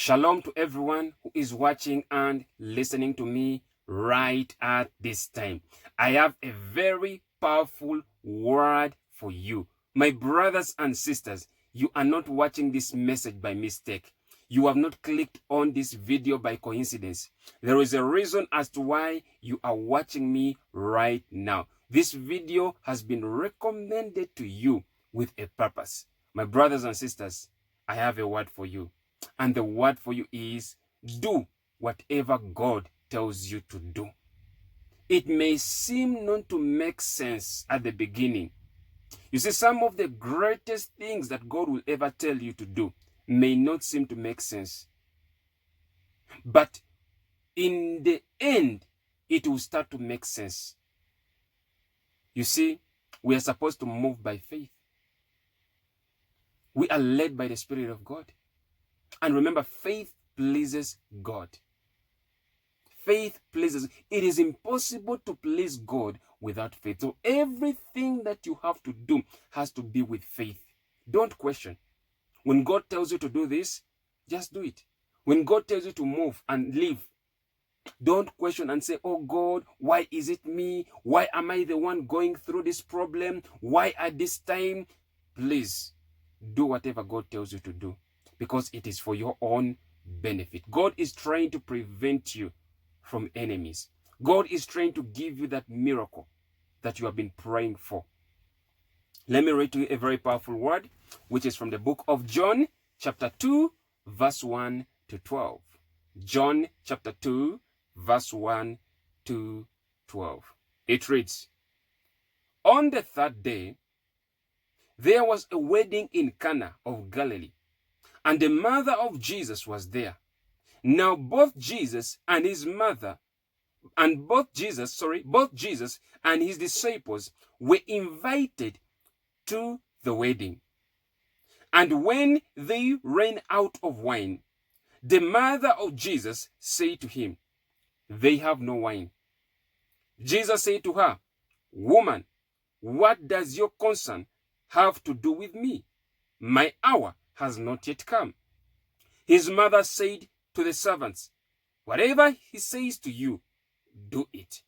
Shalom to everyone who is watching and listening to me right at this time. I have a very powerful word for you. My brothers and sisters, you are not watching this message by mistake. You have not clicked on this video by coincidence. There is a reason as to why you are watching me right now. This video has been recommended to you with a purpose. My brothers and sisters, I have a word for you. And the word for you is, do whatever God tells you to do. It may seem not to make sense at the beginning. You see, some of the greatest things that God will ever tell you to do may not seem to make sense. But in the end, it will start to make sense. You see, we are supposed to move by faith. We are led by the Spirit of God. And remember, faith pleases God. Faith pleases. It is impossible to please God without faith. So everything that you have to do has to be with faith. Don't question. When God tells you to do this, just do it. When God tells you to move and live, don't question and say, oh God, why is it me? Why am I the one going through this problem? Why at this time? Please do whatever God tells you to do, because it is for your own benefit. God is trying to prevent you from enemies. God is trying to give you that miracle that you have been praying for. Let me read to you a very powerful word, which is from the book of John, chapter 2, verse 1 to 12. John, chapter 2, verse 1 to 12. It reads, on the third day, there was a wedding in Cana of Galilee, and the mother of Jesus was there. Now both Jesus and his disciples were invited to the wedding. And when they ran out of wine, the mother of Jesus said to him, they have no wine. Jesus said to her, woman, what does your concern have to do with me? My hour has not yet come. His mother said to the servants, whatever he says to you, do it.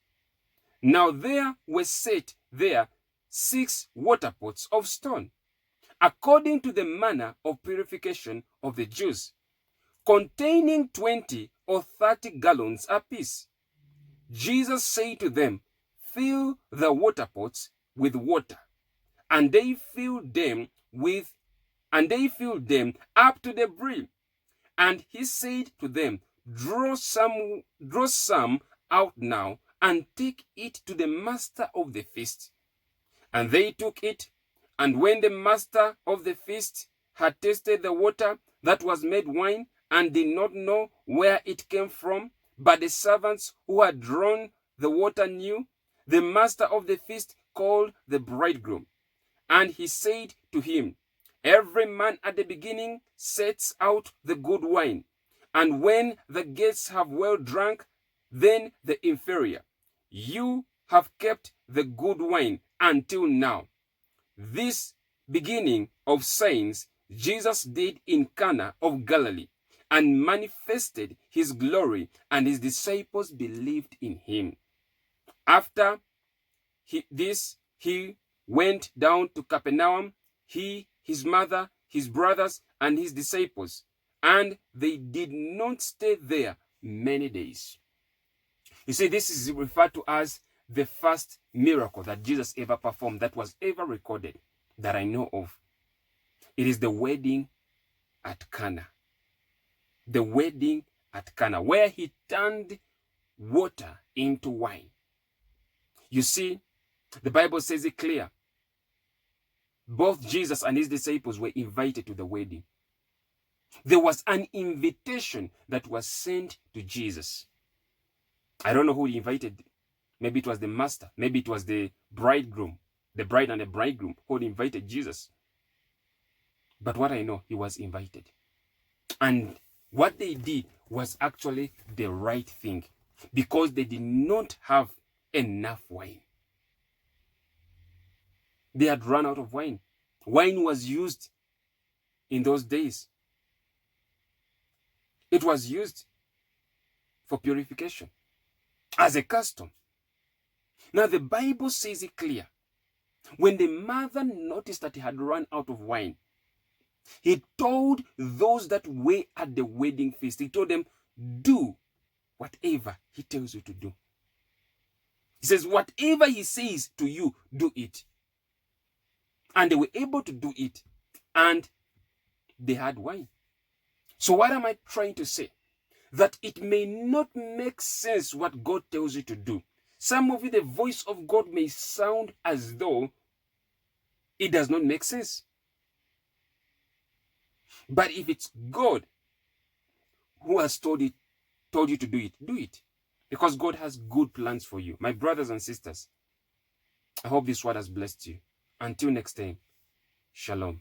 Now there were set there 6 water pots of stone, according to the manner of purification of the Jews, containing 20 or 30 gallons apiece. Jesus said to them, fill the water pots with water. And they filled them up to the brim. And he said to them, draw some out now, and take it to the master of the feast. And they took it. And when the master of the feast had tasted the water that was made wine, and did not know where it came from, but the servants who had drawn the water knew, the master of the feast called the bridegroom. And he said to him, every man at the beginning sets out the good wine, and when the guests have well drunk, then the inferior. You have kept the good wine until now. This beginning of signs Jesus did in Cana of Galilee, and manifested his glory, and his disciples believed in him. After he went down to Capernaum, he, his mother, his brothers, and his disciples, and they did not stay there many days. You see, this is referred to as the first miracle that Jesus ever performed, that was ever recorded, that I know of. It is the wedding at Cana. The wedding at Cana, where he turned water into wine. You see, the Bible says it clear. Both Jesus and his disciples were invited to the wedding. There was an invitation that was sent to Jesus. I don't know who he invited. Maybe it was the master. Maybe it was the bridegroom, the bride and the bridegroom who invited Jesus. But what I know, he was invited. And what they did was actually the right thing, because they did not have enough wine. They had run out of wine. Wine was used in those days. It was used for purification as a custom. Now the Bible says it clear. When the mother noticed that he had run out of wine, he told those that were at the wedding feast, he told them, do whatever he tells you to do. He says, whatever he says to you, do it. And they were able to do it. And they had wine. So what am I trying to say? That it may not make sense what God tells you to do. Some of you, the voice of God may sound as though it does not make sense. But if it's God who has told you to do it, do it. Because God has good plans for you. My brothers and sisters, I hope this word has blessed you. Until next time, shalom.